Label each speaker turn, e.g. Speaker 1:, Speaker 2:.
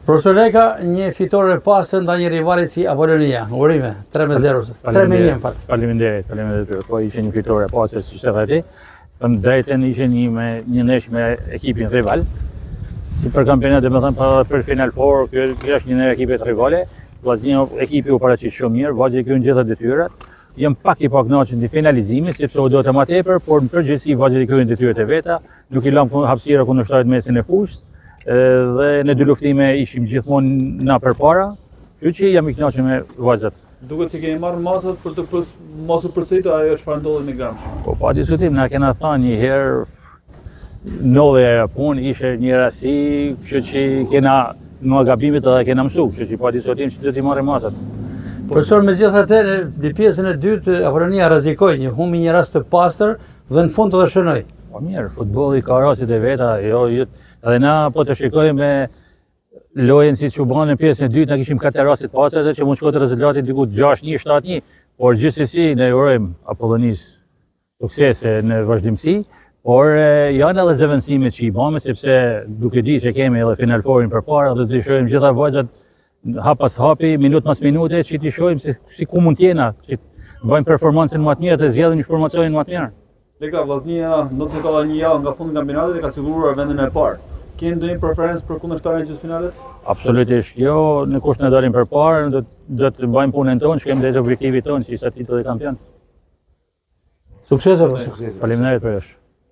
Speaker 1: Profesor Leka, një fitore e pastër ndaj një rivali si Apollonia. Urime, 3-0. 3-1 në fakt.
Speaker 2: Faleminderit. Po ishte një fitore e pastër siç e thati. Thënë drejtën ishte një nesh me ekipin rival. Si për kampionat, domethënë për Final Four, kjo është një ekipet rivale. Vllaznia ekipi u paraqit shumë mirë, vajzat kënë gjitha detyrat. Jam pak i pakënaqur në finalizimin, sepse u do të më tepër, por në përgjithësi vajzat i kryejnë detyrat e veta, nuk i lëm hapësira kundërshtarit mesin e fushës. Dhe në dy luftime ishim gjithmonë na përpara, kështu që jam i kënaqur me vajzat.
Speaker 3: Duket se keni marrë masat për të mos u përsëritur ajo çfarë ndodhi me Gramshin.
Speaker 2: Po pa diskutim, na kena thënë një herë ndodhi ajo punë, ishte një rasti, kështu që kena nga gabimet edhe kena mësuar, kështu që pa diskutim që do t'i marrim masat.
Speaker 1: Profesor, megjithatë, në pjesën e dytë Apollonia rrezikoi, humbi një rast të pastër dhe në fund edhe shënoi.
Speaker 2: Po mirë, futbolli ka rastet e veta, edhe na po të shikojmë lojën si që banë në pjesën e dytë, na kishim 4 raste të pastër që mund shkote rezultati diku 6-1, 7-1, por gjithsesi ne urojmë Apollonisë suksese në vazhdimsi, por janë edhe zëvendësimet që i bëmë, sepse duke di që kemi edhe Final Fourin përpara, do të shohim gjitha vajzat hap pas hapi, minutë pas minute, që t'i shohim si ku mund t'jena, që bëjmë performancën më të mirë dhe zgjedhim informacionin më të mirë.
Speaker 3: Leka, vllaznia do të ka një javë nga fundi i kampionatit dhe ka siguruar vendin e parë. Keni ndonjë preferencë për kundërshtarin e gjysmëfinales?
Speaker 2: Absolutisht jo, në kush ne dalim përpara, do të bëjmë punën tonë, shkojmë drejt objektivit tonë, që ishte titulli kampion.
Speaker 1: Sukses.
Speaker 2: Faleminderit për